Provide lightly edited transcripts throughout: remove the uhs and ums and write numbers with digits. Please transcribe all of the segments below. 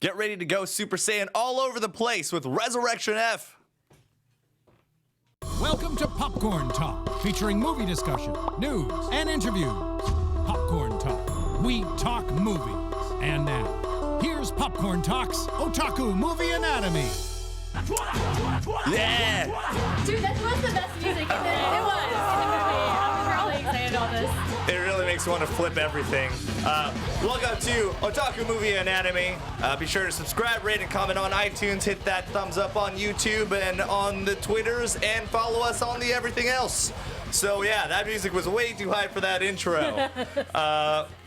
Get ready to go Super Saiyan all over the place with Resurrection F. Welcome to Popcorn Talk, featuring movie discussion, news, and interviews. Popcorn Talk. We talk movies. And now, here's Popcorn Talk's Otaku Movie Anatomy. Yeah! Dude, that was the best music. It was in the movie. I'm really excited about this. It really makes me want to flip everything. Welcome to Otaku Movie Anatomy. Be sure to subscribe, rate, and comment on iTunes. Hit that thumbs up on YouTube and on the Twitters, and follow us on the everything else. So yeah, that music was way too high for that intro.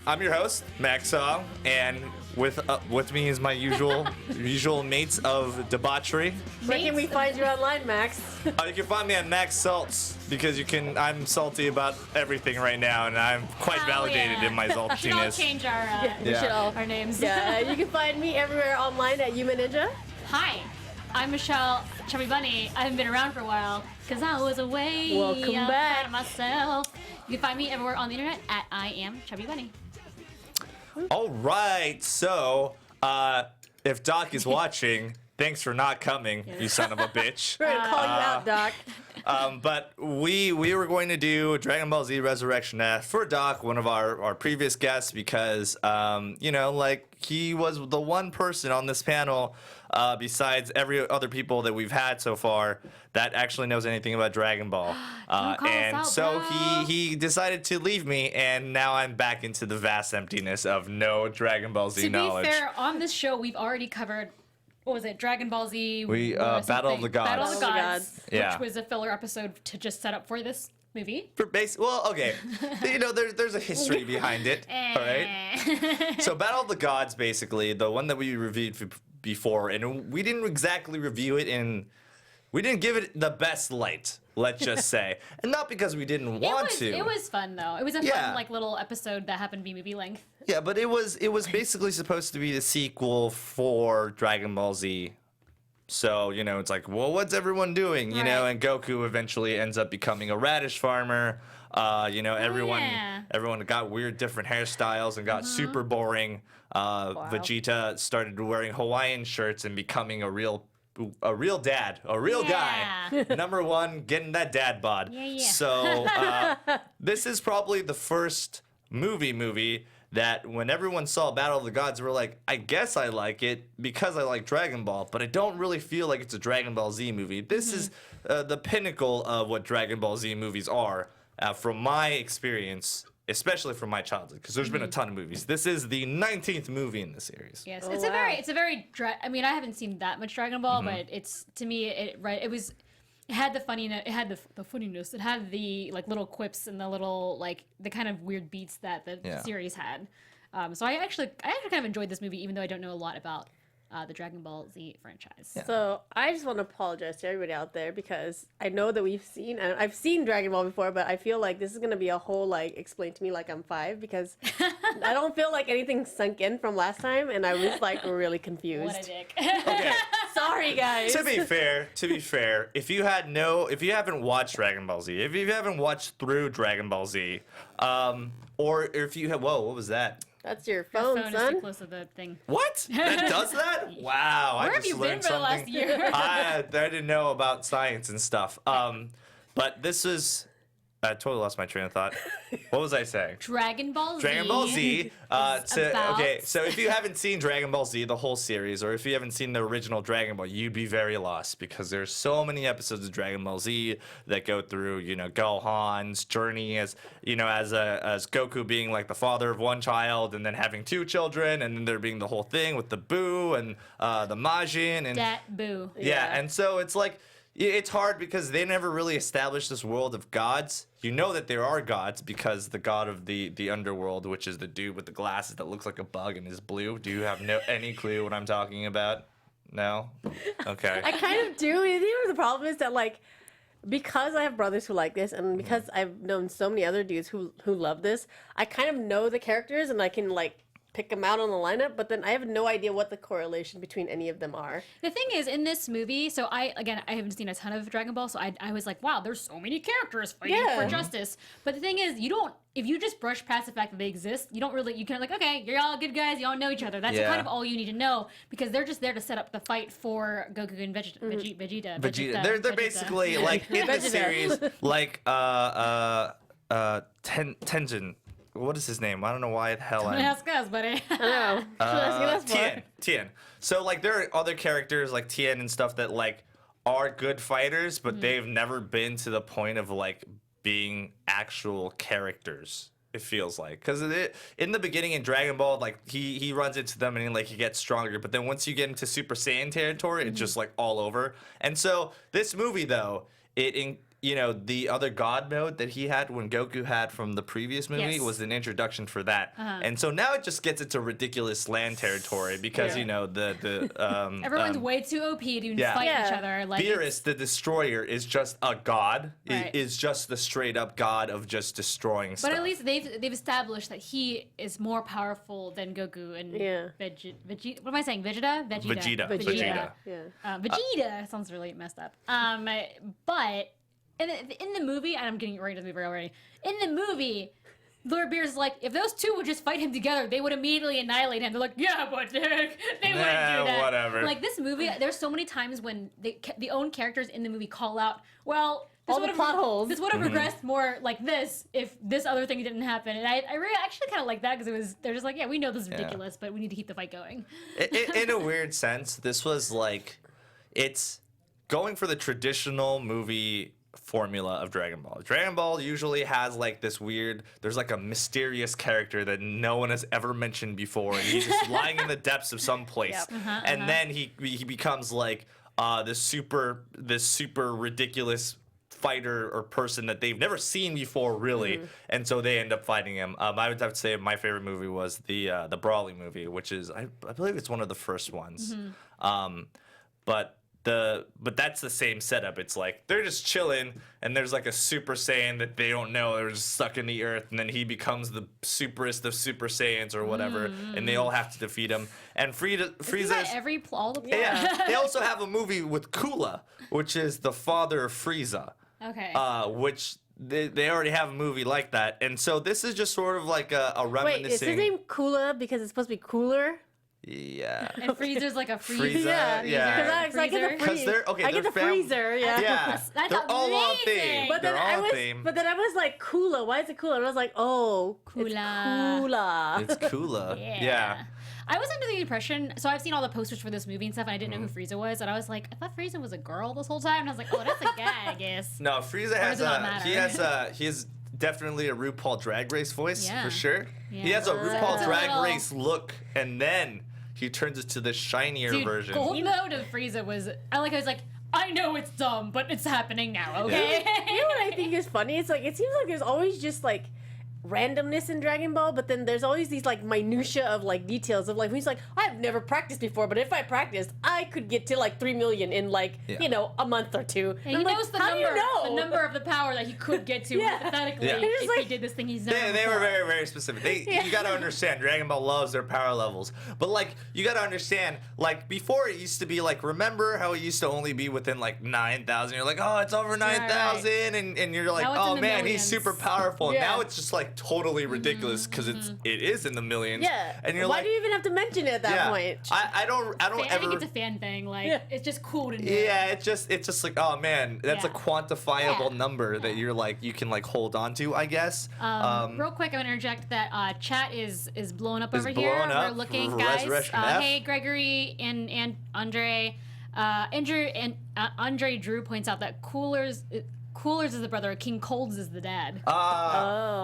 I'm your host, Max Saw, and with me is my usual mates of debauchery. Where can we find you online, Max? You can find me at Max Salts because I'm salty about everything right now, and I'm quite validated in my We should all saltiness. change our We should all. our names. Yeah, you can find me everywhere online at Human Ninja. Hi, I'm Michelle Chubby Bunny. I haven't been around for a while because I was away. Welcome I'm back. proud of myself. You can find me everywhere on the internet at I am Chubby Bunny. All right, so if Doc is watching, thanks for not coming, you son of a bitch. We're gonna call you out, Doc. But we were going to do Dragon Ball Z Resurrection F for Doc, one of our previous guests, because he was the one person on this panel, besides every other people that we've had so far, that actually knows anything about Dragon Ball. Don't call us And out, so bro. he decided to leave me, and now I'm back into the vast emptiness of no Dragon Ball Z To knowledge. be fair, on this show we've already covered. What was it? Dragon Ball Z. We, or Battle of something. the Gods. Battle of the Gods, Yeah. which was a filler episode to just set up for this movie. Well, okay. There's a history behind it. All right. So Battle of the Gods, basically, the one that we reviewed before, and we didn't exactly review it we didn't give it the best light, let's just say. And not because we didn't want to. It was fun though. It was a Yeah. fun little episode that happened to be movie length. Yeah, but it was basically supposed to be the sequel for Dragon Ball Z. So, it's like, well, what's everyone doing? Right. And Goku eventually ends up becoming a radish farmer. Everyone yeah. everyone got weird different hairstyles and got super boring. Vegeta started wearing Hawaiian shirts and becoming a real dad, a real Yeah. guy. Number one, getting that dad bod. Yeah. So this is probably the first movie that when everyone saw Battle of the Gods, we're like, I guess I like it because I like Dragon Ball, but I don't really feel like it's a Dragon Ball Z movie. This is the pinnacle of what Dragon Ball Z movies are, from my experience, especially from my childhood, because there's been a ton of movies. This is the 19th movie in the series. Yes, Oh, it's wow. a very. I mean, I haven't seen that much Dragon Ball, but it's to me it had the funniness, it had the funniness, it had the little quips and the little the kind of weird beats that the Yeah. series had. So I actually kind of enjoyed this movie, even though I don't know a lot about the Dragon Ball Z franchise. So I just want to apologize to everybody out there because I know that I've seen Dragon Ball before, but I feel like this is gonna be a whole explain to me like I'm 5 because I don't feel like anything sunk in from last time, and I was really confused. What a dick. Okay. Sorry, guys. To be fair, if you haven't watched Dragon Ball Z, if you haven't watched through Dragon Ball Z, or if you have, whoa, what was that? That's your Your phone, phone is son. too close to the thing. What? It does that? Wow, Where I have just you been learned for the something. last year? I didn't know about science and stuff. But this is. I totally lost my train of thought. What was I saying? Dragon Ball Z. Dragon Ball Z. about- Okay, so if you haven't seen Dragon Ball Z, the whole series, or if you haven't seen the original Dragon Ball, you'd be very lost because there's so many episodes of Dragon Ball Z that go through, Gohan's journey as Goku being the father of one child and then having 2 children, and then there being the whole thing with the Buu and the Majin and Dat Boo. yeah, and so it's hard because they never really established this world of gods. You know that there are gods because the god of the underworld, which is the dude with the glasses that looks like a bug and is blue. Do you have any clue what I'm talking about? No? Okay. I kind of do. You know, the problem is that because I have brothers who like this, and because I've known so many other dudes who love this, I kind of know the characters, and I can pick them out on the lineup, but then I have no idea what the correlation between any of them are. The thing is, in this movie, so I haven't seen a ton of Dragon Ball, so I was like, wow, there's so many characters fighting for justice. But the thing is, if you just brush past the fact that they exist, you kind of like, okay, you're all good guys, you all know each other. That's kind of all you need to know, because they're just there to set up the fight for Goku and Vegeta. They're basically like in the series, like Tenjin. What is his name? I don't know why the hell Don't ask us, buddy. I know. Tien. So like there are other characters like Tien and stuff that like are good fighters, but they've never been to the point of like being actual characters. It feels like, because in the beginning in Dragon Ball, like he runs into them and he gets stronger, but then once you get into Super Saiyan territory, it's just like all over. And so this movie though, the other God mode that he had when Goku had from the previous movie was an introduction for that. And so now it just gets into ridiculous land territory because everyone's way too OP to fight each other. Like Beerus, the destroyer, is just a god. Is just the straight up god of just destroying stuff. But at least they've established that he is more powerful than Goku and Vegeta. What am I saying? Vegeta. Yeah. Vegeta sounds really messed up. But in the movie, and I'm getting right into the movie already. In the movie, Lord Beerus is like, if those two would just fight him together, they would immediately annihilate him. They're like, yeah, but they wouldn't do that. Whatever. Like this movie, there's so many times when the own characters in the movie call out, well, all the plot holes. This would have regressed more like this if this other thing didn't happen. And I really actually kind of like that because they're just like, yeah, we know this is ridiculous, but we need to keep the fight going. In a weird sense, this was like, it's going for the traditional movie formula of Dragon Ball. Dragon Ball usually has like this there's like a mysterious character that no one has ever mentioned before, and he's just lying in the depths of some place. And then he becomes like this super ridiculous fighter or person that they've never seen before, really. And so they end up fighting him. I would have to say my favorite movie was the Brawly movie, which is I believe it's one of the first ones. But that's the same setup. It's like they're just chilling, and there's like a Super Saiyan that they don't know. They're just stuck in the earth, and then he becomes the superest of Super Saiyans or whatever, and they all have to defeat him. And Frieza. All the They also have a movie with Kula, which is the father of Frieza. Okay. Which they already have a movie like that, and so this is just sort of like a reminiscing. Wait, is his name Kula because it's supposed to be cooler? Yeah. And Frieza's like a Frieza, yeah. Yeah. Because I get the freezer, yeah. Yeah. That's they're all on amazing. theme. But then They're I was like, Kula. Why is it Kula? And I was like, oh, Kula. It's Kula. It's Kula. Yeah. I was under the impression, so I've seen all the posters for this movie and stuff, and I didn't know who Frieza was, and I was like, I thought Frieza was a girl this whole time, and I was like, oh, that's a guy, I guess. No, Frieza he has definitely a RuPaul Drag Race voice for sure. Yeah. He has a RuPaul Drag Race look, and then he turns it to the shinier version. Gold mode of Frieza was, I was like, I know it's dumb, but it's happening now, okay? You know what I think is funny? It's like, it seems like there's always just like randomness in Dragon Ball, but then there's always these like minutia of like details of like he's like, I've never practiced before, but if I practiced, I could get to like 3 million in like a month or two. And he knows the number of the power that he could get to hypothetically if he did this thing he's never they were very, very specific. You gotta understand, Dragon Ball loves their power levels. But like you gotta understand, like before it used to be like, remember how it used to only be within like 9,000? You're like, oh, it's over 9,000, and you're like, oh man, he's super powerful. And now it's just like totally ridiculous because it is in the millions. Yeah. And you're why like, do you even have to mention it at that point? I don't I ever. think it's a fan thing. Like it's just cool to know. Yeah, it's just like, oh man, that's a quantifiable number that you're like you can like hold on to, I guess. Real quick, I'm gonna interject that chat is blowing up over here. Blowing up. We're looking, Resurrection guys. F. Hey, Gregory and Andre. Andre Drew points out that Coolers is the brother, King Cold's is the dad.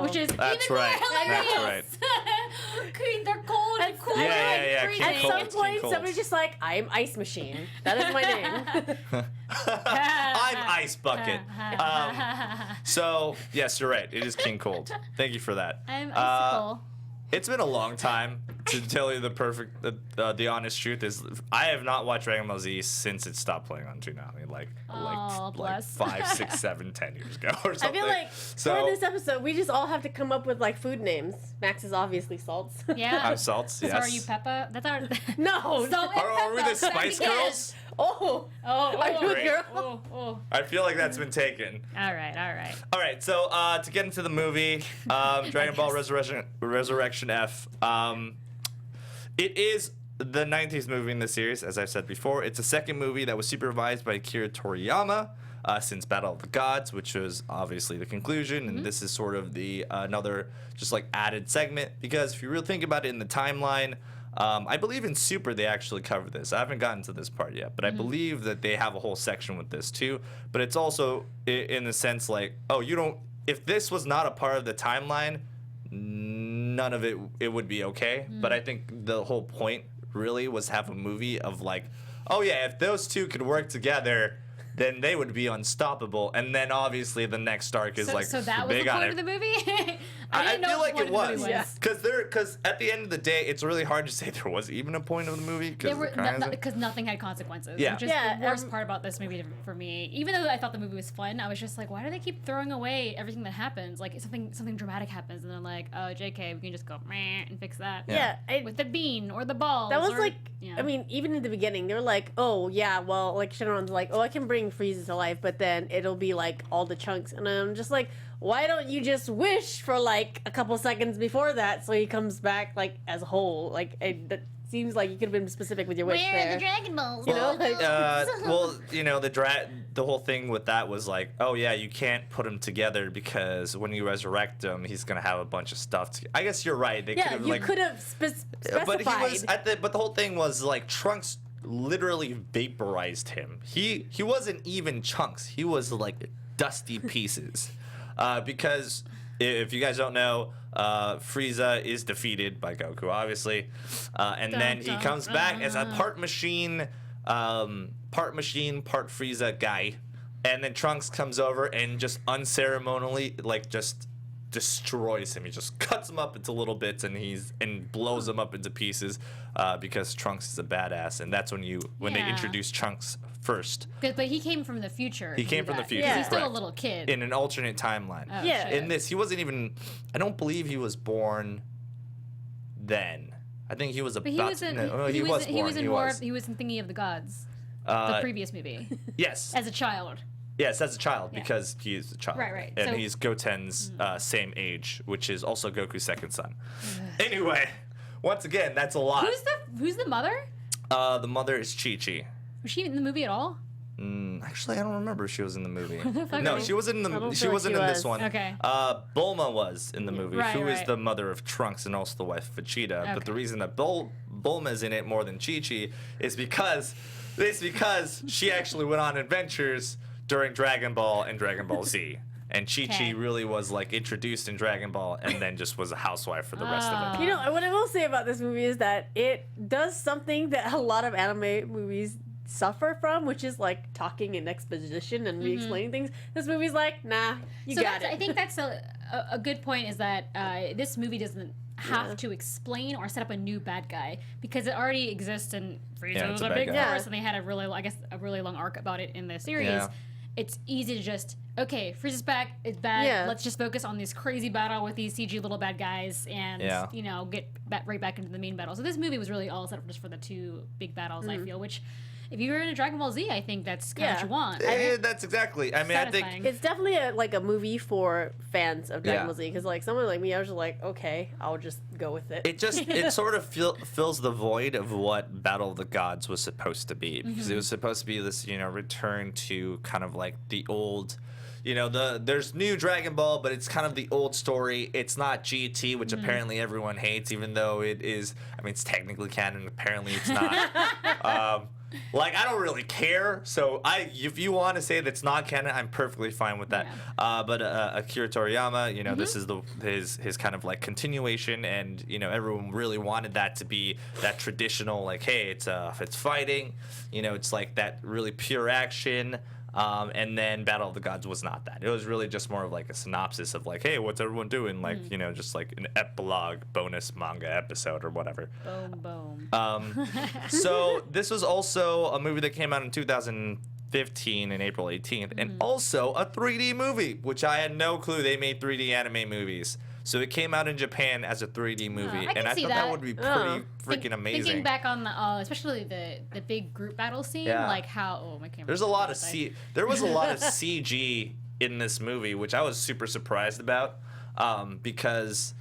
Which is that's even right. more hilarious. That's right. They're cold and cool. Yeah. Freezing. At some King point, Cold. somebody's just like, I'm Ice Machine. That is my name. I'm Ice Bucket. So yes, you're right. It is King Cold. Thank you for that. I'm Icicle. It's been a long time. To tell you the honest truth is, I have not watched Dragon Ball Z since it stopped playing on Toonami, like bless. 5, 6, 7, 10 years ago or I something. feel like for this episode, we just all have to come up with like food names. Max is obviously Salts. Yeah. I'm Salts. So Yes. are you Peppa? That's our. No. Salt and Are we Peppa. the Spice Girls? Oh. Are you a Great. girl? Oh. I feel like that's been taken. All right. All right, so to get into the movie, Dragon Ball Resurrection F. It is the 19th movie in the series, as I've said before. It's the second movie that was supervised by Akira Toriyama since Battle of the Gods, which was obviously the conclusion, and this is sort of the another just like added segment, because if you really think about it in the timeline, I believe in Super they actually cover this. I haven't gotten to this part yet, but I believe that they have a whole section with this too. But it's also in the sense like, oh, you don't. If this was not a part of the timeline, none of it would be okay. But I think the whole point really was have a movie of like, oh yeah, if those two could work together, then they would be unstoppable. And then obviously the next arc is So that was the point of the movie. I didn't know feel what like the it point of the movie was, because at the end of the day, it's really hard to say there was even a point of the movie because nothing had consequences. Yeah. Which is the worst part about this movie for me. Even though I thought the movie was fun, I was just like, why do they keep throwing away everything that happens? Like something dramatic happens, and they're like, oh, JK, we can just go meh and fix that. Yeah. With the bean or the balls. That was or, like, yeah. I mean, even in the beginning, they were like, oh, yeah, well, like, Shenron's like, oh, I can bring Frieza to life, but then it'll be, like, all the chunks. And I'm just like, why don't you just wish for, like, a couple seconds before that so he comes back, like, as a whole? Like, that seems like you could have been specific with your wish Where are there. the Dragon Balls? You know, like, well, you know, the whole thing with that was like, oh yeah, you can't put them together because when you resurrect him, he's gonna have a bunch of stuff. I guess you're right. They yeah, could have you like, could have specified. but he was but the whole thing was like Trunks literally vaporized him. He wasn't even chunks. He was like dusty pieces. Because if you guys don't know, Frieza is defeated by Goku, obviously, and then he comes back as a part machine, part Frieza guy, and then Trunks comes over and just unceremonially, like, just destroys him. He just cuts him up into little bits and blows him up into pieces, because Trunks is a badass, and that's when they introduce Trunks first. But he came from the future. He came from the future. Yeah. He's still a correct. little kid. In an alternate timeline. Oh, Yeah. shit. In this, he wasn't even. I don't believe he was born then. I think he was about. But he was in. he was born. He was in Thingy of the Gods, the Uh, previous movie, yes. as a child. Yes, as a child, because he is a child. Right. And So- he's Goten's same age, which is also Goku's second son. Anyway, once again, that's a lot. Who's the mother? The mother is Chi-Chi. Was she in the movie at all? Actually, I don't remember if she was in the movie. fuck No, are she wasn't in the. don't She feel like wasn't she in this was. one. Okay. Bulma was in the movie, Right, who is right. the mother of Trunks and also the wife of Vegeta. But the Okay. reason that Bulma is in it more than Chi-Chi is because she actually went on adventures during Dragon Ball and Dragon Ball Z. And Chi-Chi Okay. really was like introduced in Dragon Ball and then just was a housewife for the rest of it. You know, what I will say about this movie is that it does something that a lot of anime movies suffer from, which is like talking in exposition and re-explaining things. This movie's like, nah, you got it. I think that's a good point, is that this movie doesn't have to explain or set up a new bad guy, because it already exists, and Frieza Yeah, was it's a a bad big guy. force, and they had a really long arc about it in the series. Yeah. It's easy to just, okay, Frieza's back, it's bad, Yeah. let's just focus on this crazy battle with these CG little bad guys and, Yeah. you know, get right back into the main battle. So this movie was really all set up just for the two big battles, I feel, which, if you were in a Dragon Ball Z, I think that's kind of what you want. That's exactly. I mean, I think Satisfying. It's definitely a movie for fans of Dragon Yeah. Ball Z, because like someone like me, I was just like, okay, I'll just go with it. it sort of fills the void of what Battle of the Gods was supposed to be, because it was supposed to be this, you know, return to kind of like the old, you know, there's new Dragon Ball, but it's kind of the old story. It's not GT, which apparently everyone hates, even though it is. I mean, it's technically canon. Apparently, it's not. Like, I don't really care. So if you want to say that's not canon, I'm perfectly fine with that. But Akira Toriyama, you know, this is his kind of like continuation, and you know, everyone really wanted that to be that traditional, like, hey, it's fighting, you know, it's like that really pure action. And then Battle of the Gods was not that. It was really just more of like a synopsis of like, hey, what's everyone doing? Like, you know, just like an epilogue bonus manga episode or whatever. Boom, boom. So this was also a movie that came out in 2015 in April 18th, and also a 3D movie, which I had no clue they made 3D anime movies. So it came out in Japan as a 3D movie, I can and I see thought that that. would be pretty freaking amazing. Thinking back on the, especially the big group battle scene, Yeah. like how my camera. There's a lot of there was a lot of CG in this movie, which I was super surprised about, because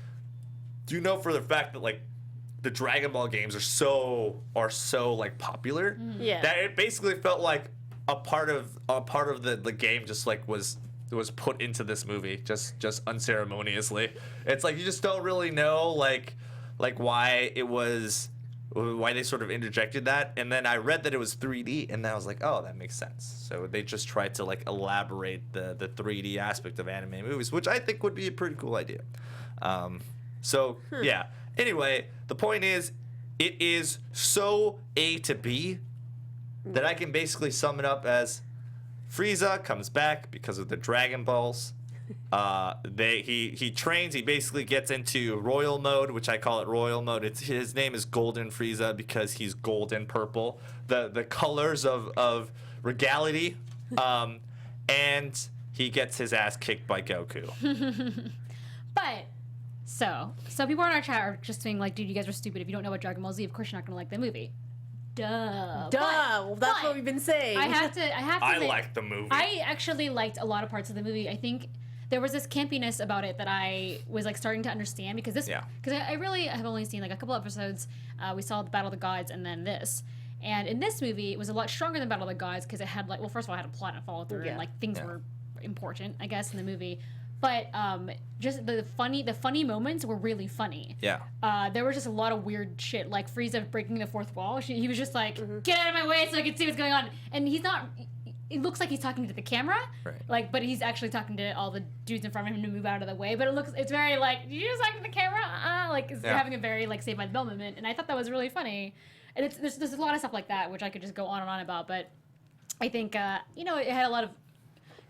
you know for the fact that like the Dragon Ball games are so like popular Yeah. that it basically felt like a part of the game just like was put into this movie just unceremoniously. It's like you just don't really know like why they sort of interjected that, and then I read that it was 3D, and then I was like, oh, that makes sense. So they just tried to like elaborate the 3D aspect of anime movies, which I think would be a pretty cool idea. Yeah. Anyway, the point is, it is so A to B that I can basically sum it up as Frieza comes back because of the Dragon Balls. He trains. He basically gets into royal mode, which I call it royal mode. His name is Golden Frieza because he's golden purple, the colors of regality, and he gets his ass kicked by Goku. But so people in our chat are just saying like, dude, you guys are stupid. If you don't know what Dragon Ball Z, of course you're not gonna like the movie. Duh. Well, that's what we've been saying. I have to. I liked the movie. I actually liked a lot of parts of the movie. I think there was this campiness about it that I was like starting to understand because I really have only seen like a couple episodes. We saw the Battle of the Gods and then this. And in this movie, it was a lot stronger than Battle of the Gods because it had like, well, first of all, it had a plot and follow through and like things were important, I guess, in the movie. But just the funny moments were really funny. Yeah. There was just a lot of weird shit, like Frieza breaking the fourth wall. He was just like, get out of my way so I can see what's going on. And he's not. It looks like he's talking to the camera, right? Like, but he's actually talking to all the dudes in front of him to move out of the way. But it's very like, did you just talk to the camera? Like, it's having a very like Saved by the Bell moment. And I thought that was really funny. And there's a lot of stuff like that which I could just go on and on about. But I think it had a lot of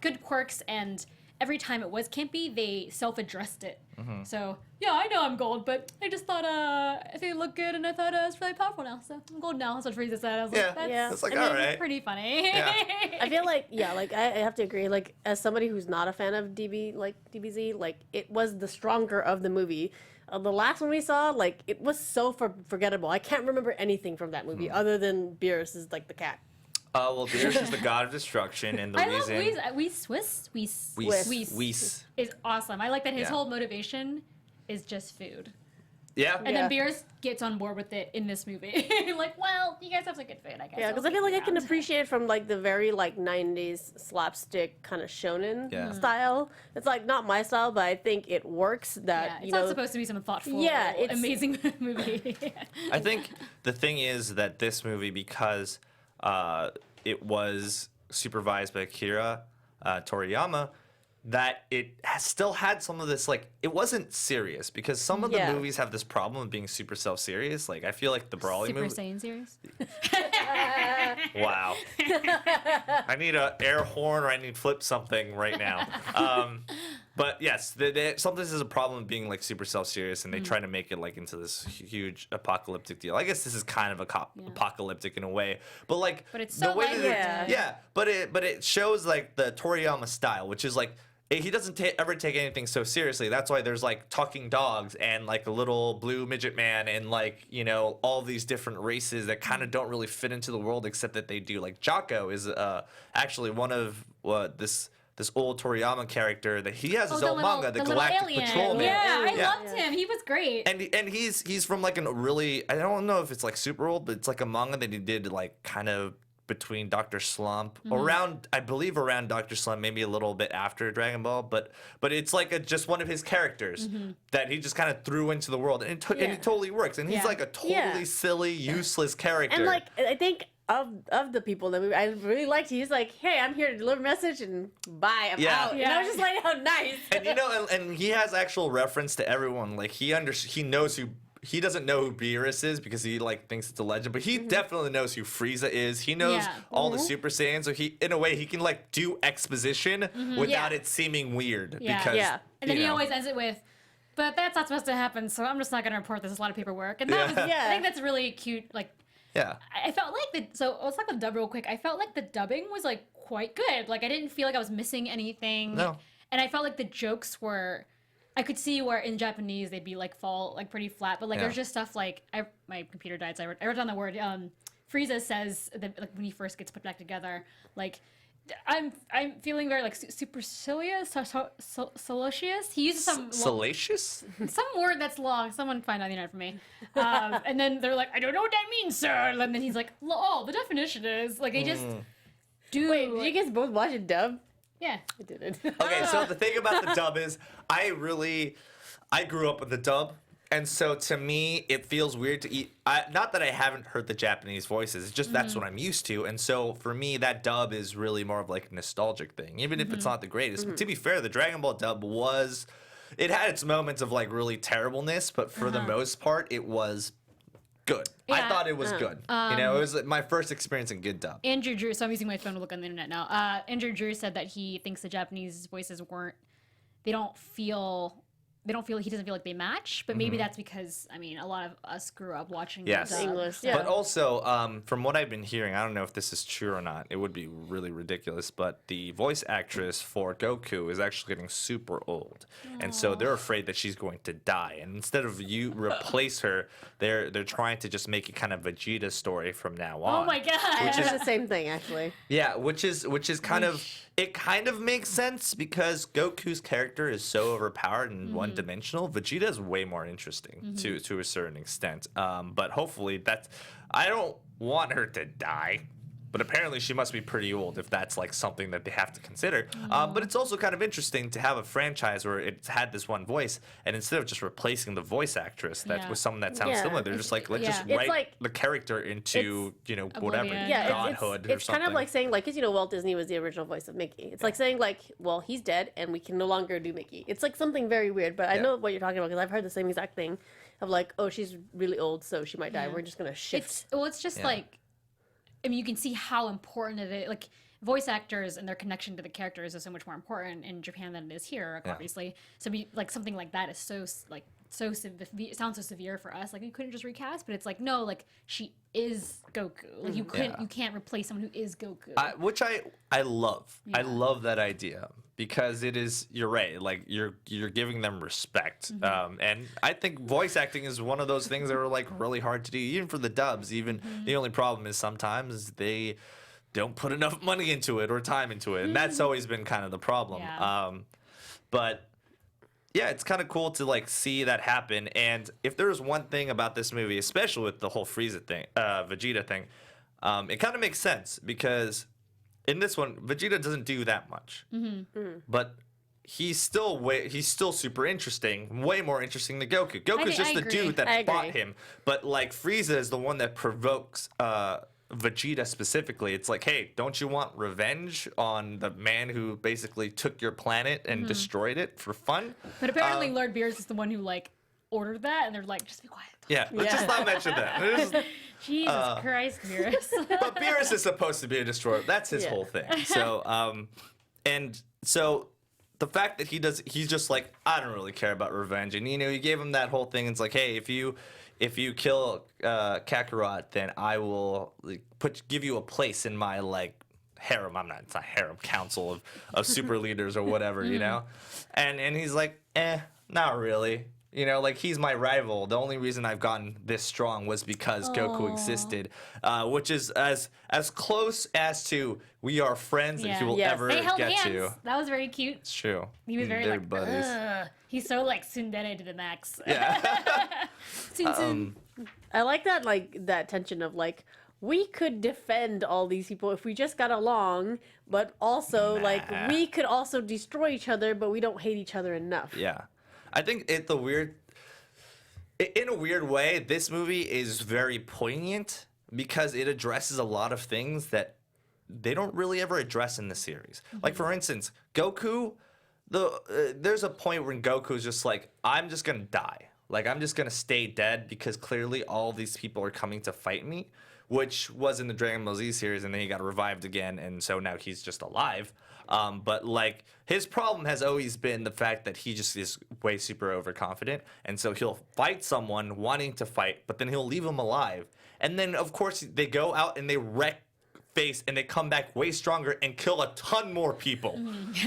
good quirks, and every time it was campy, they self-addressed it. So, yeah, I know I'm gold, but I just thought I think it looked good, and I thought it's really powerful now, so I'm gold now. That's what Frieza said. I was like, that's like, all right. Pretty funny. Yeah. I feel like, I have to agree. Like, as somebody who's not a fan of DBZ, like, it was the stronger of the movie. The last one we saw, like, it was so forgettable. I can't remember anything from that movie other than Beerus is, like, the cat. Well, Beerus is the god of destruction, and the reason... I love Whis is awesome. I like that his whole motivation is just food. Yeah. And then Beerus gets on board with it in this movie. Like, well, you guys have some good food, I guess. Yeah, because I feel like I can appreciate from, like, the very, like, 90s slapstick kind of shonen style. It's, like, not my style, but I think it works that, it's not supposed to be some thoughtful, amazing movie. I think the thing is that this movie, because... it was supervised by Akira Toriyama, that it still had some of this, like, it wasn't serious, because some of the movies have this problem of being super self-serious. Like, I feel like the Brawly movie... Super Saiyan series? Wow. I need an air horn, or I need flip something right now. But yes, sometimes there's a problem being like super self-serious, and they try to make it like into this huge apocalyptic deal. I guess this is kind of apocalyptic in a way, but it's so the way light. but it shows like the Toriyama style, which is like he doesn't ever take anything so seriously. That's why there's like talking dogs and like a little blue midget man and like, you know, all these different races that kind of don't really fit into the world, except that they do. Like Jocko is actually one of this old Toriyama character that he has his own manga, the Galactic Patrolman. Yeah, I loved him. He was great. And he's from like a really, I don't know if it's like super old, but it's like a manga that he did like kind of between Dr. Slump, I believe around Dr. Slump, maybe a little bit after Dragon Ball, but it's like just one of his characters that he just kind of threw into the world, and it totally works. And he's like a totally silly, useless character. And like I think of the people that I really liked, he's like, hey, I'm here to deliver a message, and bye, I'm out. And I was just like, oh, nice. And you know, and he has actual reference to everyone. Like he knows who he doesn't know who Beerus is because he like thinks it's a legend, but he definitely knows who Frieza is. He knows all the Super Saiyans, so he, in a way, he can like do exposition without it seeming weird. Because, and then he always ends it with, "But that's not supposed to happen, so I'm just not gonna report this. It's a lot of paperwork." And that was, I think that's really cute. Like, I felt like so let's talk about the dub real quick. I felt like the dubbing was like quite good. Like I didn't feel like I was missing anything. No. And I felt like the jokes were. I could see where in Japanese they'd be like fall like pretty flat, but like there's just stuff like my computer died, so I wrote down the word. Frieza says that like when he first gets put back together, like I'm feeling very like supercilious, salacious. He uses some salacious, some word that's long. Someone find out the internet for me. And then they're like, I don't know what that means, sir. And then he's like, oh, the definition is like they just do. Wait, did you guys both watch it dub? Yeah, I didn't. Okay, so the thing about the dub is I grew up with the dub, and so to me it feels weird to eat. Not that I haven't heard the Japanese voices, it's just that's what I'm used to, and so for me that dub is really more of like a nostalgic thing, even if it's not the greatest. To be fair, the Dragon Ball dub it had its moments of like really terribleness, but for the most part it was good. I thought it was good. It was my first experience in good dub. Andrew Drew, so I'm using my phone to look on the internet now. Andrew Drew said that he thinks the Japanese voices he doesn't feel like they match, but maybe that's because, I mean, a lot of us grew up watching English. But also, from what I've been hearing, I don't know if this is true or not, it would be really ridiculous, but the voice actress for Goku is actually getting super old. And so they're afraid that she's going to die. And instead of you replace her, they're trying to just make it kind of Vegeta story from now on. Oh my god. Which is the same thing, actually. Yeah, which is kind of, it kind of makes sense because Goku's character is so overpowered and one-dimensional. Vegeta is way more interesting to a certain extent. But hopefully I don't want her to die. But apparently she must be pretty old if that's like something that they have to consider. But it's also kind of interesting to have a franchise where it's had this one voice, and instead of just replacing the voice actress with someone that sounds similar, they're just like, let's just write the character into, whatever, godhood or it's something. kind of like saying, like, because, Walt Disney was the original voice of Mickey. It's like saying, like, well, he's dead, and we can no longer do Mickey. It's like something very weird, but I know what you're talking about, because I've heard the same exact thing of, like, oh, she's really old, so she might die. We're just going to shift. It's just like, I mean, you can see how important it is. Like, voice actors and their connection to the characters is so much more important in Japan than it is here, obviously. So, like, something like that is so it sounds so severe for us. Like, you couldn't just recast, but it's like, no, like, she is Goku. Like, you can't replace someone who is Goku. Which I love. I love that idea because it is, you're right, like, you're giving them respect. And I think voice acting is one of those things that are, like, really hard to do, even for the dubs. Even the only problem is sometimes they don't put enough money into it or time into it, and that's always been kind of the problem. But yeah, it's kind of cool to like see that happen. And if there's one thing about this movie, especially with the whole Frieza thing, Vegeta thing, it kind of makes sense because in this one, Vegeta doesn't do that much, but he's still super interesting, way more interesting than Goku. Goku's just the dude that fought him, but like Frieza is the one that provokes Vegeta specifically. It's like, hey, don't you want revenge on the man who basically took your planet and destroyed it for fun? But apparently Lord Beerus is the one who like ordered that, and they're like, just be quiet. Let's just not mention that. Jesus Christ, Beerus. But Beerus is supposed to be a destroyer. That's his whole thing. So, and so the fact that he's just like, I don't really care about revenge. And, you gave him that whole thing. It's like, hey, if you kill Kakarot, then I will like, give you a place in my like harem. It's not harem, council of super leaders or whatever, And he's like, not really. Like he's my rival. The only reason I've gotten this strong was because Goku existed, which is as close as to we are friends that he will ever they held get hands. to. That was very cute. It's true. He was very They're like, buddies. He's so like tsundere to the max. I like that tension of like, we could defend all these people if we just got along, but also like we could also destroy each other, but we don't hate each other enough. Yeah. I think in a weird way, this movie is very poignant because it addresses a lot of things that they don't really ever address in the series. Like, for instance, Goku, there's a point when Goku's just like, I'm just going to die. Like, I'm just gonna stay dead because clearly all these people are coming to fight me, which was in the Dragon Ball Z series, and then he got revived again, and so now he's just alive. But like, his problem has always been the fact that he just is way super overconfident, and so he'll fight someone wanting to fight, but then he'll leave them alive. And then, of course, they go out and they wreck face, and they come back way stronger and kill a ton more people.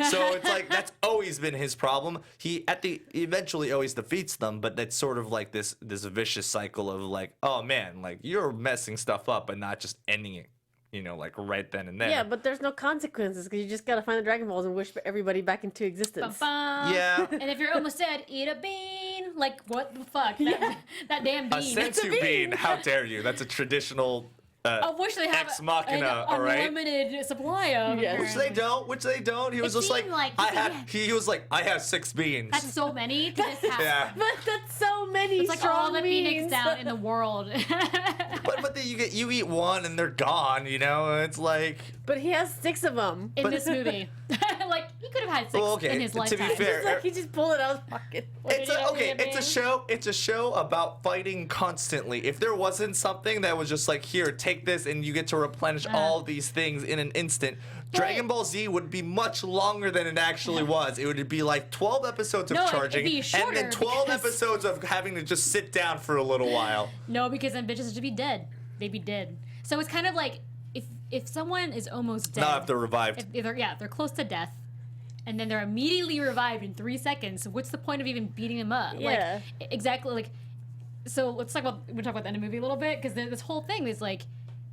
So it's like, that's always been his problem. He eventually always defeats them, but that's sort of like this vicious cycle of like, oh man, like, you're messing stuff up and not just ending it, you know, like right then and there. Yeah, but there's no consequences because you just gotta find the Dragon Balls and wish everybody back into existence. Bum-bum. Yeah. And if you're almost dead, eat a bean. Like, what the fuck? That damn bean. A sensu bean, how dare you? That's a traditional I wish they have ex machina, an all right? unlimited supply of. Yes. Which they don't. He was just like, seemed like he was like, I have 6 beans. That's so many to just have. Yeah. But that's so many It's like strong all the Phoenix beings. down in the world. But then you eat one and they're gone, you know? It's like, But he has 6 of them. in this movie. Like, he could have had 6 well, okay, in his to lifetime. be fair, It's like he just pulled it out of his pocket. it's a show about fighting constantly. If there wasn't something that was just like, here, take this and you get to replenish all these things in an instant, Dragon Ball Z would be much longer than it actually was. It would be like 12 episodes of No, it'd charging be and shorter then 12 because- episodes of having to just sit down for a little while. No, because then bitches would be dead. They'd be dead. So it's kind of like if someone is almost dead. Not if they're revived. If they're close to death, and then they're immediately revived in 3 seconds. What's the point of even beating them up? Yeah. Like, exactly. Like, so let's talk about the end of the movie a little bit, because this whole thing is like.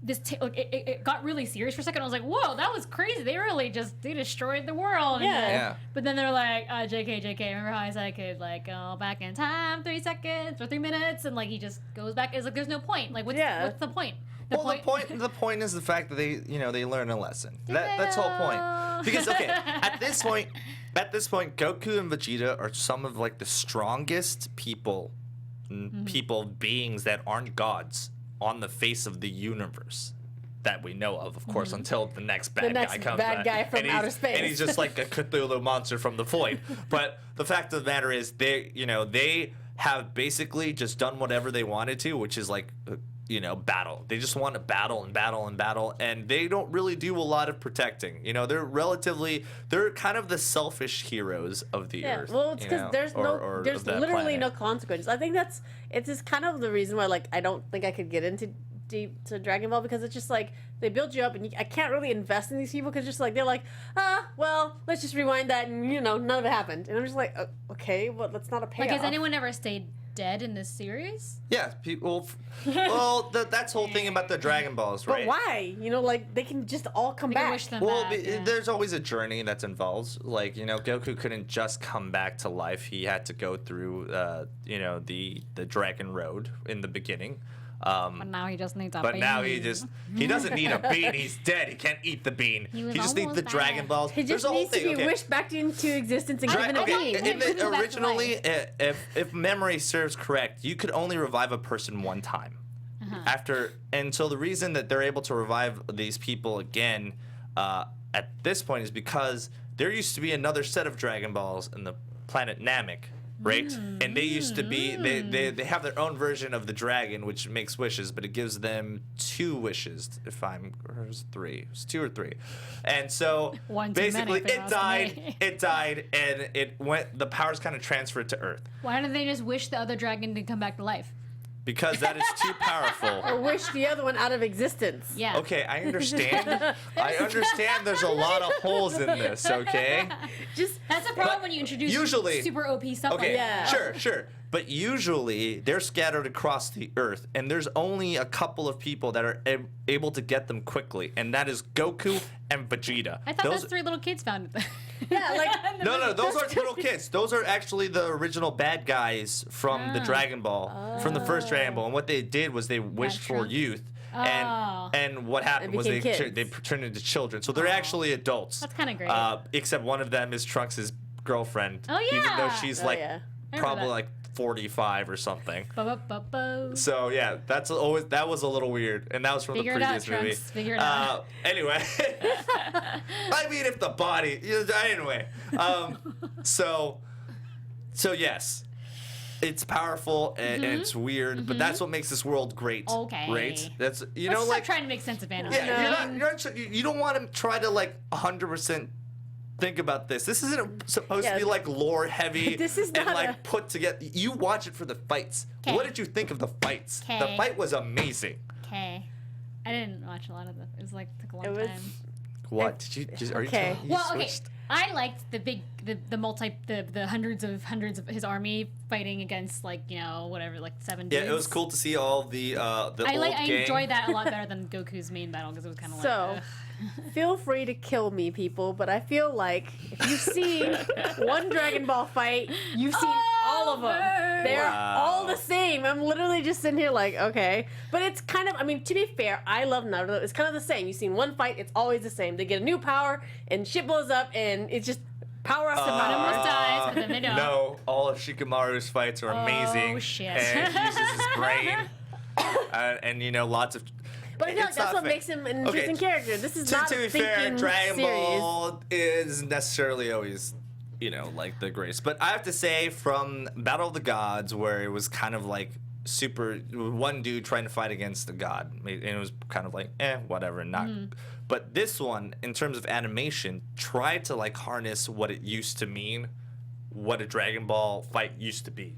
It got really serious for a second. I was like, whoa, that was crazy. They destroyed the world. Yeah. Yeah. But then they're like, JK, remember how I said I could like go back in time 3 seconds or 3 minutes, and like he just goes back. It's like there's no point. Like what's the point? The point is the fact that they learn a lesson. That's the whole point. Because at this point, Goku and Vegeta are some of like the strongest beings that aren't gods on the face of the universe that we know of course, until the next bad guy comes. Bad guy from outer space. And he's just like a Cthulhu monster from the void. But the fact of the matter is, they have basically just done whatever they wanted to, which is like, battle. They just want to battle and battle and battle, and they don't really do a lot of protecting. They're kind of the selfish heroes of the earth. Well, it's because there's of that literally planet. no consequences. I think it's just kind of the reason why like I don't think I could get into deep to Dragon Ball, because it's just like they build you up and I can't really invest in these people because just like they're like, well, let's just rewind that and none of it happened, and I'm just like, okay, well, that's not a payoff. Like, has anyone ever stayed dead in this series? Yeah, people. Well, that's the whole thing about the Dragon Balls, right? But why? Like they can just all come They can back. wish them Well, back, yeah. there's always a journey that's involved. Like, Goku couldn't just come back to life. He had to go through, the Dragon Road in the beginning. But now he just needs a But bean. now he doesn't need a bean. He's dead. He can't eat the bean. He was He just needs the almost Dragon back. Balls. He There's just a whole needs to thing. be wished back into existence and given a Okay, bean. Bring him back to originally, life. if memory serves correct, you could only revive a person one time. And so the reason that they're able to revive these people again at this point is because there used to be another set of Dragon Balls in the planet Namek, right? And they used to be they have their own version of the dragon, which makes wishes, but it gives them 2 wishes. Or it was 3. It was 2 or 3. And so One too basically many, if you ask me. it died, and the powers kind of transferred to Earth Why don't they just wish the other dragon to come back to life? because that is too powerful. Or wish the other one out of existence. Yeah. Okay, I understand. There's a lot of holes in this, okay? That's the problem when you introduce usually- super OP stuff Okay, like that. sure. But usually they're scattered across the earth, and there's only a couple of people that are able to get them quickly, and that is Goku and Vegeta. I thought those 3 little kids found it. Yeah, like No, those aren't little kids. Those are actually the original bad guys from the Dragon Ball, from the first Dragon Ball. And what they did was they wished for Trunks. youth. Oh. And what happened was became kids. they turned into children. So they're actually adults. That's kinda great. Except one of them is Trunks' girlfriend. Oh, Even though yeah. she's Oh, like yeah. probably that. like 45 or something. Bo-bo-bo-bo. So yeah, that was a little weird, and that was from Figure the it out, previous movie. Trunks. Figure it out. Anyway, I mean, if the body. Anyway, so yes, it's powerful and it's weird, but that's what makes this world great. Okay. Right? That's Let's stop trying to make sense of anime. yeah, you don't want to try to like 100% think about this. This isn't supposed to be like lore heavy This is and not like put together. You watch it for the fights. 'Kay. What did you think of the fights? The 'Kay. fight was amazing. Okay. I didn't watch a lot of them. It was like took a long It was- time. What did you? Just, are you Okay. telling- you Well, okay. switched? I liked the hundreds of his army fighting against like whatever like 7 dudes. Yeah, it was cool to see all the old gang. I enjoyed that a lot better than Goku's main battle because it was kind of So, like. feel free to kill me, people, but I feel like if you've seen one Dragon Ball fight, you've seen all of them. They're all the same. I'm literally just sitting here like, okay. But it's kind of, I mean, to be fair, I love Naruto. It's kind of the same. You've seen one fight, it's always the same. They get a new power, and shit blows up, and it's just power after One power. almost dies, but then they don't. No, all of Shikamaru's fights are amazing. Oh, shit. And he uses his brain. And lots of. But I feel like it's that's not what fair. makes him an interesting character. This is not To be thinking fair, Dragon series. Ball is necessarily always, like the greatest. But I have to say, from Battle of the Gods, where it was kind of like super one dude trying to fight against a god, and it was kind of like whatever, not. But this one, in terms of animation, tried to like harness what it used to mean, what a Dragon Ball fight used to be,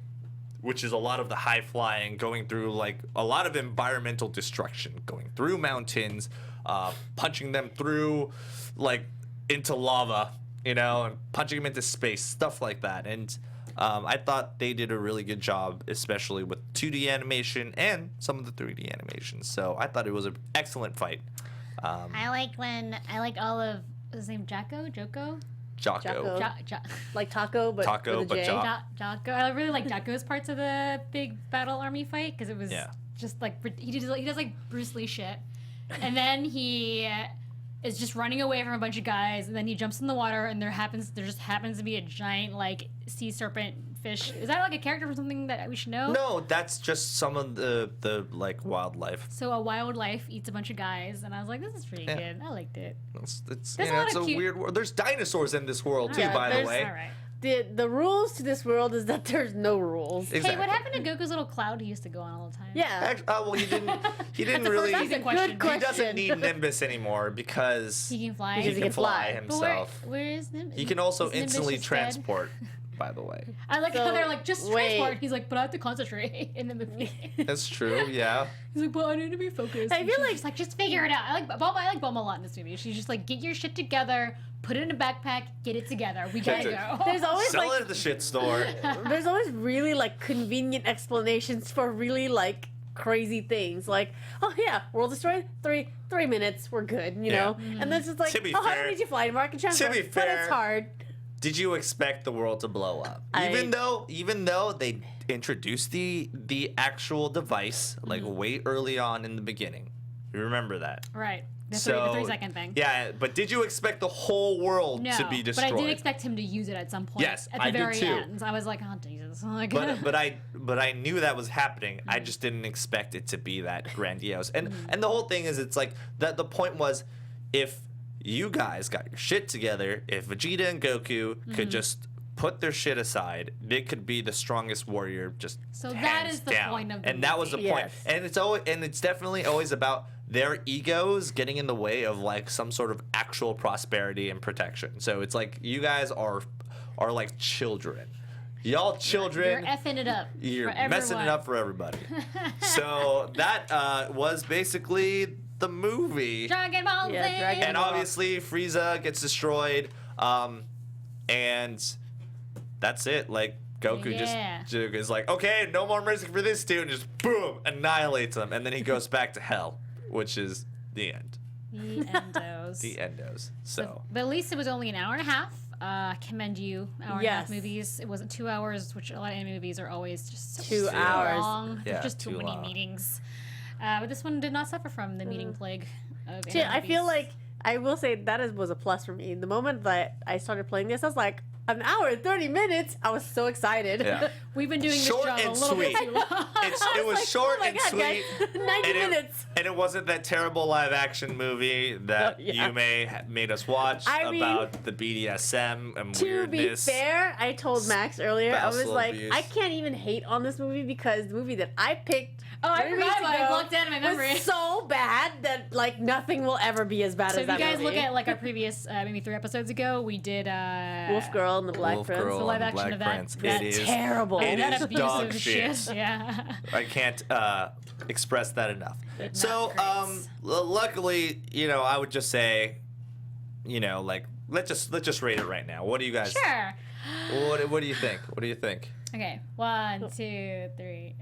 which is a lot of the high flying, going through like a lot of environmental destruction, going through mountains, punching them through like into lava, and punching them into space, stuff like that. And I thought they did a really good job, especially with 2D animation and some of the 3D animations. So I thought it was an excellent fight. I liked all of his name Jocko. Jocko. Like Taco, but Taco, with a but J. Jocko. I really like Jocko's parts of the big battle army fight because it was just like he does like Bruce Lee shit, and then he is just running away from a bunch of guys, and then he jumps in the water, and there just happens to be a giant like sea serpent fish. Is that like a character from something that we should know? No, that's just some of the like wildlife. So a wildlife eats a bunch of guys, and I was like, this is pretty good. I liked it. It's There's a it's lot a of cute- weird world. There's dinosaurs in this world too, Yeah, by the there's- way. All right. The rules to this world is that there's no rules. Exactly. Hey, what happened to Goku's little cloud he used to go on all the time? Yeah. Well, he didn't. He didn't That's a really. first That's a question. good question. He doesn't need Nimbus anymore because He can fly. Because he can fly But where himself. is Nimbus? He can also Is Nimbus instantly just dead? transport. By the way, I like how So, they're like, just wait. transport. He's like, but I have to concentrate in the movie. that's true. Yeah. He's like, but I need to be focused. I And feel she's like- just like, just figure it out. I like Bulma a lot in this movie. She's just like, get your shit together, put it in a backpack, get it together. We gotta That's go. There's always Sell like it at the shit store. there's always really like convenient explanations for really like crazy things. Like, oh yeah, world destroyed, 3 minutes, we're good, you know? And then it's just like, To be oh, how fair- did you fly tomorrow? I can transport. be But fair, it's hard. Did you expect the world to blow up? Even though they introduced the actual device like way early on in the beginning. You remember that? Right. The So 3-second thing. Yeah, but did you expect the whole world No, to be destroyed? but I did expect him to use it at some point. Yes, at the I did very too. end. I was like, oh Jesus. Like, but I knew that was happening. I just didn't expect it to be that grandiose. And the whole thing is, it's like that. The point was, if you guys got your shit together, if Vegeta and Goku could just put their shit aside, they could be the strongest warrior. Just So that hands is the down. point of the and that was the movie. point. Yes. And it's definitely always about their egos getting in the way of like some sort of actual prosperity and protection. So it's like you guys are like children. Y'all children. You're effing it up. You're for messing it everyone. up for everybody. So that was basically the movie. Dragon Ball Yeah, Z. Dragon And Ball. obviously Frieza gets destroyed. And that's it. Like Goku Yeah. just is like, okay, no more mercy for this dude, and just boom, annihilates him. And then he goes back to hell, which is the end. The endos. The endos. So But at least it was only an hour and a half. Commend you. Hour and a half Yes. movies. It wasn't 2 hours, which a lot of anime movies are always just so 2 hours. long. Yeah, Just too too many long. meetings. But this one did not suffer from the meeting plague of Yeah, anime I feel movies. like I will say that was a plus for me. The moment that I started playing this, I was like, an hour and 30 minutes. I was so excited. Yeah. We've been doing Short this job and a little sweet. bit too long. It was like, short oh my and God, sweet. guys, 90 minutes. And it wasn't that terrible live action movie that Yeah. you made us watch I mean, about the BDSM and To weirdness. be fair, I told Max earlier, I was spousal like, abuse. I can't even hate on this movie because the movie that I picked Oh, I 3 forgot weeks about it. I ago blocked it out of my memory. was so bad that like nothing will ever be as bad So as if that you guys movie. look at like our previous maybe 3 episodes ago, we did Wolf Girl and the Black Wolf Prince. Girl the live and action Black of that. Prince. That's It is terrible. It that is abusive dog shit. Yeah. I can't express that enough. Not So, great. luckily, I would just say, like let's just rate it right now. What do you guys? Sure. What do you think? What do you think? Okay. 1, 2, 3.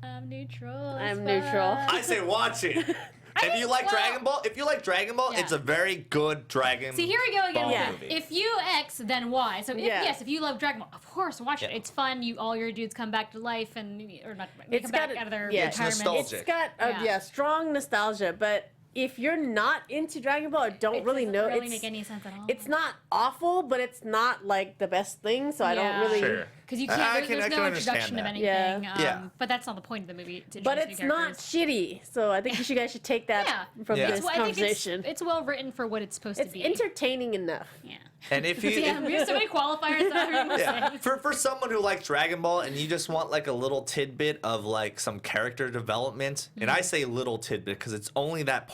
I'm neutral. I'm neutral. I say watch it. If you like Dragon Ball, Yeah. it's a very good Dragon. See, here we go again. Ball Yeah. movie. If you X, then Y. So Yeah. yes, if you love Dragon Ball, of course, watch it. Yeah. It's fun. All your dudes come back to life, or not. They It's come back got- out of their yeah. It's retirement. nostalgic. It's got Yeah. strong nostalgia, but if you're not into Dragon Ball or don't It really doesn't know, really it's make any sense at all. it's not awful, but it's not like the best thing. So I don't Yeah. really. Sure. Because you I can't. can There's no understand introduction of that. anything. Yeah. Yeah. But that's not the point of the movie. To But introduce it's new not characters. shitty, so I think you guys should take that Yeah. from Yeah. this Well, I think conversation. it's well written for what it's supposed It's to be. entertaining enough. Yeah. And if you Yeah, we have so many qualifiers that I don't yeah, say. for someone who likes Dragon Ball and you just want like a little tidbit of like some character development, and I say little tidbit because it's only that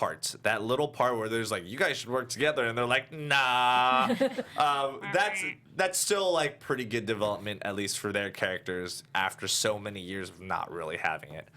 little part where there's like you guys should work together, and they're like nah. That's still like pretty good development, at least for their characters after so many years of not really having it,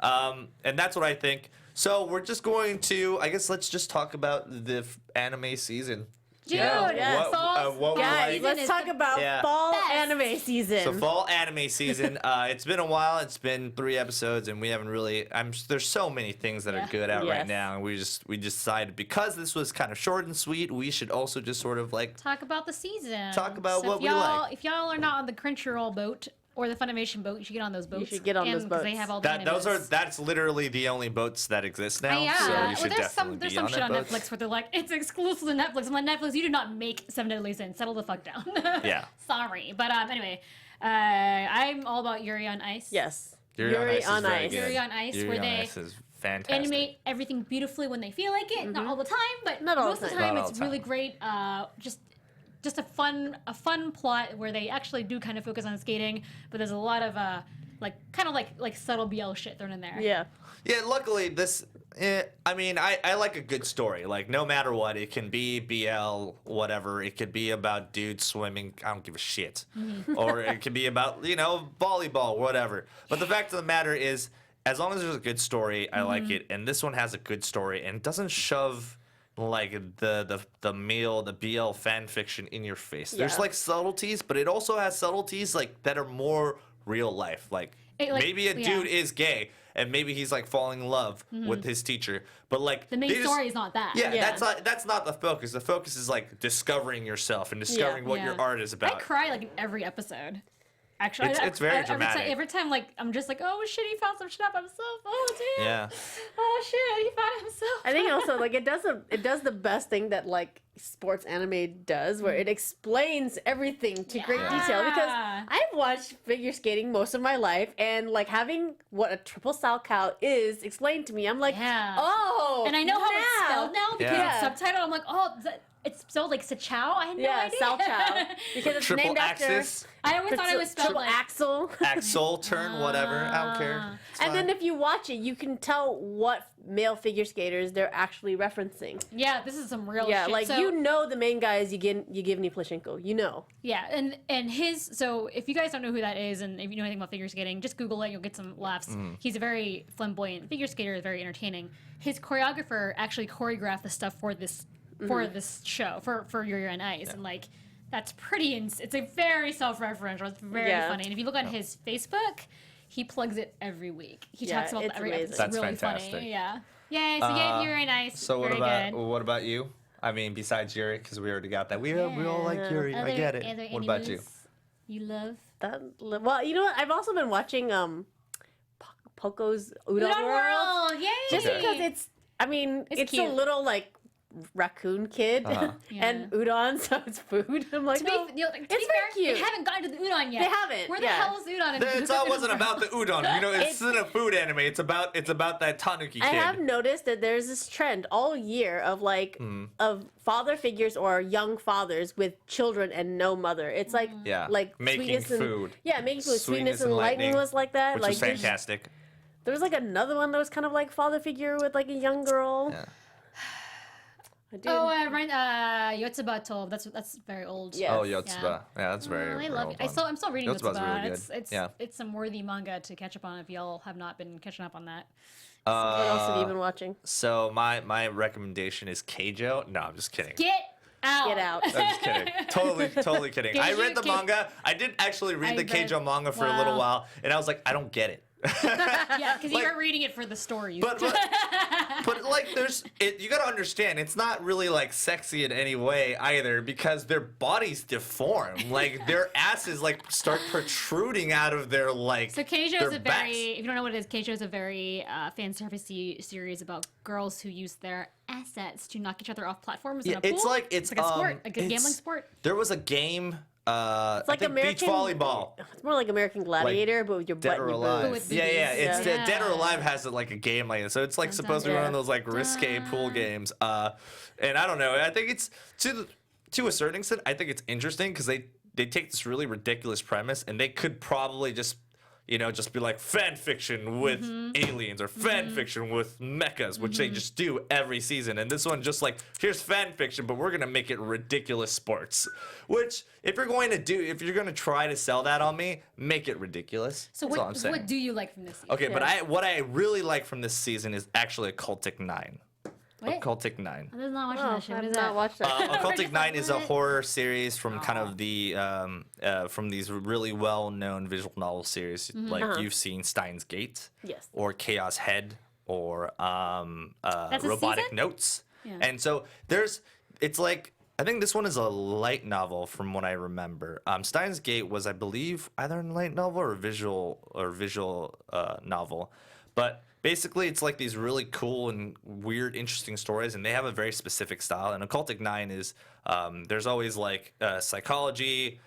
and that's what I think. So we're just going to, I guess, let's just talk about the anime season. Dude, yes. What we Guys, like. let's is talk the about Yeah. fall best. anime season. So fall anime season. It's been a while. It's been 3 episodes, and we haven't really. There's so many things that are Yeah. good out right Yes. now, and we decided because this was kind of short and sweet, we should also just sort of like Talk about the season. Talk about So what if we y'all, like. If y'all are not on the Crunchyroll boat or the Funimation boat, you should get on those boats. should get on those 'cause boats. They have all the that. That's literally the only boats that exist now. Yeah, So well, you should there's definitely there's be some on shit that on boat. Netflix where they're like, it's exclusive to Netflix. I'm like, Netflix, you did not make 7 Deadly Sins. Settle the fuck down. Yeah. Sorry, but anyway, I'm all about Yuri on Ice. Yes. Yuri on is very Ice. good. Yuri on Ice, Yuri where on they Ice is fantastic. animate everything beautifully when they feel like it. Not all the time, but Not all most the of the time. time Not all it's the really time. great. Just a fun plot where they actually do kind of focus on skating, but there's a lot of like subtle BL shit thrown in there. Yeah. Yeah, luckily this. I mean, I like a good story. Like, no matter what, it can be BL, whatever. It could be about dudes swimming. I don't give a shit. Or it could be about, volleyball, whatever. But the fact of the matter is, as long as there's a good story, I like it. And this one has a good story and doesn't shove like the BL fan fiction in your face. There's Yeah. like subtleties, but it also has subtleties like that are more real life. Like maybe a dude is gay and maybe he's like falling in love with his teacher, but like The main story is not that. Yeah, Yeah. that's not the focus. The focus is like discovering yourself and discovering what your art is I about. cry like in every episode. Actually, It's very dramatic. Every time, like I'm just like, oh shit, he found some shit up himself. Oh damn. Yeah. Oh shit, he found himself. I think also like it does the best thing that like sports anime does, where it explains everything to great detail. Because Yeah. I've watched figure skating most of my life, and like having what a triple salchow is explained to me, I'm like, Yeah. oh, And I know how it's now. spelled now because Yeah. it's subtitled. I'm like, oh, it's spelled like Sachow. I had no Yeah, idea. salchow, because it's Triple named axis, I always thought it was spelled triple like. axle. axle turn, whatever. I don't care. It's And then fine. if you watch it, you can tell what male figure skaters they're actually referencing. Yeah, this is some real Yeah, shit. like So- you know the main guy is Yevgeny Plishenko. You know. Yeah, and his so if you guys don't know who that is, and if you know anything about figure skating, just Google it. You'll get some laughs. He's a very flamboyant figure skater, very entertaining. His choreographer actually choreographed the stuff for this show for Yuri on Ice, and like that's pretty. It's a very self-referential. It's very Yeah. funny. And if you look on his Facebook, he plugs it every week. He Yeah, talks about it's every amazing. episode. That's It's really fantastic. funny. Yeah. Yay! So yeah, Yuri on Ice. So very good. what about you? I mean, besides Yuri, because we already got that. We all like Yuri. I get it. Other What about you? animes you love? Well, you know what? I've also been watching Poco's Udon Udon World. World, yay! Just Okay. because it's, I mean, It's it's a cute. little like raccoon kid and udon, so it's food. I'm like, To no, be fair, it's very cute. They haven't gotten to the udon yet. They haven't, Where the yeah. hell is udon? It wasn't about the udon. You know, it's in a food anime. It's about that tanuki kid. I have noticed that there's this trend all year of like of father figures or young fathers with children and no mother. It's like like making sweetness and, food. Yeah, making food. Sweetness and lightning was like that. Which like was fantastic. There was like another one that was kind of like father figure with like a young girl. Yeah. I did. Oh, Yotsuba 12. That's very old. Yeah. Oh, Yotsuba. Yeah, that's very. I love it. old one. I'm still reading Yotsuba's Yotsuba. really good. It's some worthy manga to catch up on if y'all have not been catching up on that. What else have you been watching? So my recommendation is Keijo. No, I'm just kidding. Get out. Get out. I'm just kidding. Totally kidding. I read the manga. I did actually read the Keijo manga for a little while, and I was like, I don't get it. Yeah, because Like- you were reading it for the story. But like you gotta understand, it's not really like sexy in any way either, because their bodies deform. Like their asses like start protruding out of their like. So Keijo their is a backs. very, if you don't know what it is, Keijo is a very fan servicey series about girls who use their assets to knock each other off platforms in a pool. It's like a sport, a good it's- gambling sport. There was a game. It's like I think American beach volleyball. It's more like American Gladiator, but with your butt Dead or and your Alive. But boobs. with Yeah, boobies. it's Yeah. Dead or Alive has like a game like this, so it's like supposed to be one of those like risque pool games. And I don't know. I think it's to a certain extent. I think it's interesting because they take this really ridiculous premise and they could probably just be like fan fiction with aliens or fan fiction with mechas, which they just do every season. And this one just like, here's fan fiction, but we're gonna make it ridiculous sports. Which, if you're going to try to sell that on me, make it ridiculous. So That's all I'm saying. what do you like from this season? Okay, but what I really like from this season is actually Occultic 9. What? Occultic 9. I'm not watching Oh, that shit. What I've is not that? watched that. Occultic 9 is a horror series from kind of the from these really well-known visual novel series, like you've seen Steins Gate, Yes. or Chaos Head, or That's a Robotic season? Notes. Yeah. And so it's like, I think this one is a light novel from what I remember. Steins Gate was, I believe, either a light novel or visual novel, but basically it's like these really cool and weird, interesting stories, and they have a very specific style. And Occultic 9 is there's always like psychology,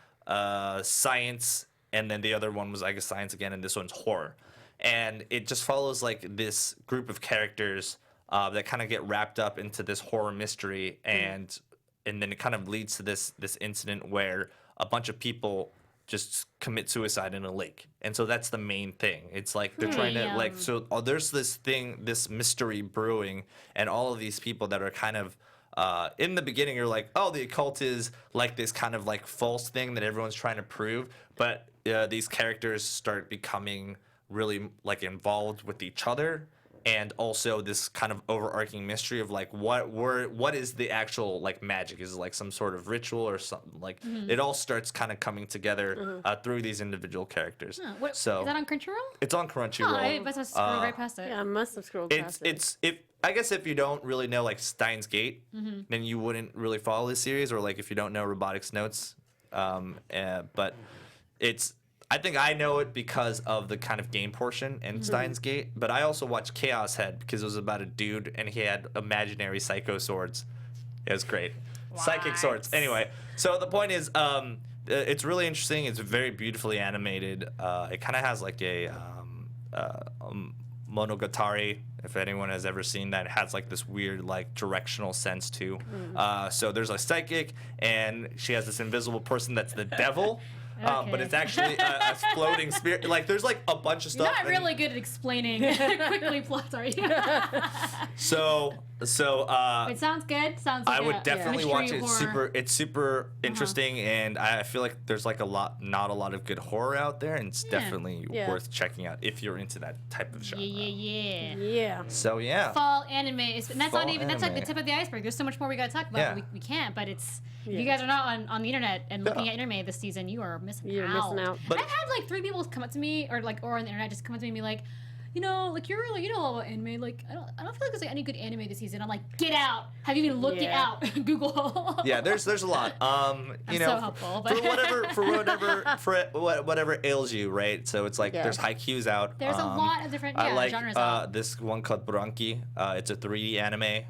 science, and then the other one was, I guess, science again, and this one's horror. And it just follows like this group of characters that kind of get wrapped up into this horror mystery, and then it kind of leads to this incident where a bunch of people just commit suicide in a lake. And so that's the main thing. It's like they're trying to like, so there's this mystery brewing, and all of these people that are kind of in the beginning you're like, oh, the occult is like this kind of like false thing that everyone's trying to prove, but these characters start becoming really like involved with each other, and also this kind of overarching mystery of like what is the actual like magic? Is it like some sort of ritual or something? Like it all starts kind of coming together through these individual characters. What, So is that on Crunchyroll? it's on Oh, Crunchyroll. I must have scrolled right past it. Yeah, I must have scrolled past it. I guess if you don't really know like Steins Gate, then you wouldn't really follow this series, or like if you don't know Robotics Notes, but I think I know it because of the kind of game portion in Steins Gate, but I also watched Chaos Head because it was about a dude and he had imaginary psycho swords. It was great. Psychic swords. Anyway, so the point is, it's really interesting. It's very beautifully animated. It kind of has like a monogatari, if anyone has ever seen that. It has like this weird like directional sense too. So there's a psychic, and she has this invisible person that's the devil. But Okay. it's actually a floating spirit. Like there's like a bunch of You're stuff. not and really good at explaining quickly plots, are you? So It sounds good. Sounds like I would definitely watch it. Horror. It's super interesting, and I feel like there's like not a lot of good horror out there, and it's definitely Yeah. worth checking out if you're into that type of genre. Yeah. Yeah. So yeah. Fall anime is, and that's Fall not even that's like the anime. tip of the iceberg. There's so much more we gotta talk about. Yeah. But we can't. But it's if you guys are not on the internet and looking at anime this season, you are missing You're out. missing out. But- I've had like 3 people come up to me or on the internet just come up to me and be like, like you're really all about anime. Like I don't feel like there's like any good anime this season. I'm like, get out. Have you even looked it Yeah. out? Google. Yeah, there's a lot. You so know, helpful, for whatever ails you, right? So it's like Yeah. there's haikus out. There's a lot of different I like genres out. this one called Buranki. It's a 3D anime.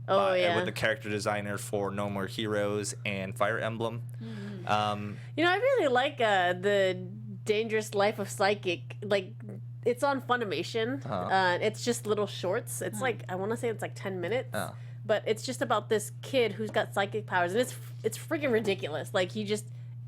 Oh, yeah. With the character designer for No More Heroes and Fire Emblem. You know, I really like the Dangerous Life of Psychic. Like, it's on Funimation. It's just little shorts. It's like, I want to say it's like 10 minutes. But it's just about this kid who's got psychic powers, and it's freaking ridiculous. Like, he just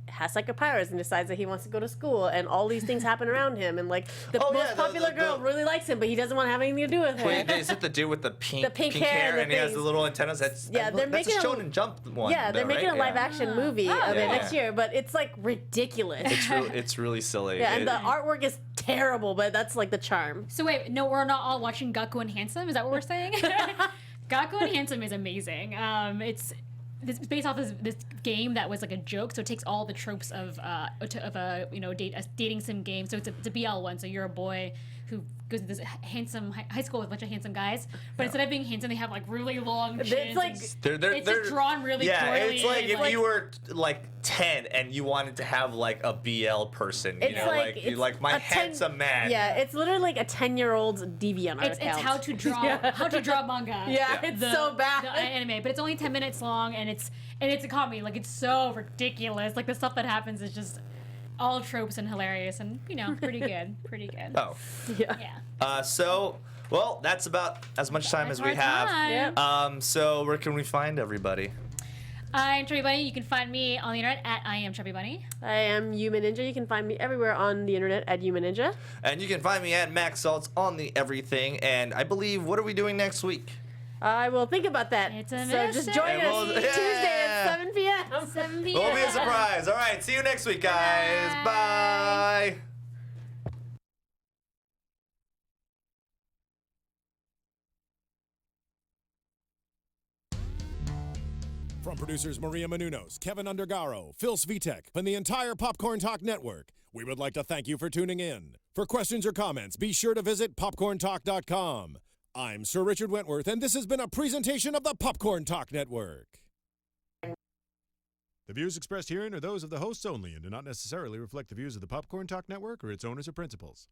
has psychic powers and decides that he wants to go to school, and all these things happen around him, and like the most popular girl really likes him, but he doesn't want to have anything to do with her. Wait, is it the dude with the pink hair and he has the little antennas? That's they're making a Shonen Jump one. Yeah, they're making a live action movie of it next year, but it's like ridiculous. It's really silly. Yeah, and the artwork is terrible, but that's like the charm. So wait, no, we're not all watching Gaku and Handsome? Is that what we're saying? Gaku and Handsome is amazing. It's based off this game that was like a joke, so it takes all the tropes of a dating sim game. So it's a BL one. So you're a boy who goes to this handsome high school with a bunch of handsome guys, but instead of being handsome, they have like really long chins. It's like it's just drawn really poorly. It's like if you were like 10 and you wanted to have like a BL person, you know, like my handsome man. Yeah, it's literally like a 10-year-old's DeviantArt account. It's how to draw manga. Yeah, it's so bad. The anime, but it's only 10 minutes long, and it's a comedy. Like, it's so ridiculous. Like, the stuff that happens is just all tropes and hilarious, and pretty good. Oh. Yeah. So, well, that's about as much time as we have. Yep. So where can we find everybody? I'm Chubby Bunny. You can find me on the internet at I am Chubby Bunny. I am Yuma Ninja. You can find me everywhere on the internet at Yuma Ninja. And you can find me at Max Salts on the everything. And I believe, what are we doing next week? I will think about that. It's a so just join us Tuesday at 7 p.m. 7 p.m. It'll be a surprise. All right, see you next week, guys. Bye. From producers Maria Menounos, Kevin Undergaro, Phil Svitek, and the entire Popcorn Talk Network, we would like to thank you for tuning in. For questions or comments, be sure to visit popcorntalk.com. I'm Sir Richard Wentworth, and this has been a presentation of the Popcorn Talk Network. The views expressed herein are those of the hosts only and do not necessarily reflect the views of the Popcorn Talk Network or its owners or principals.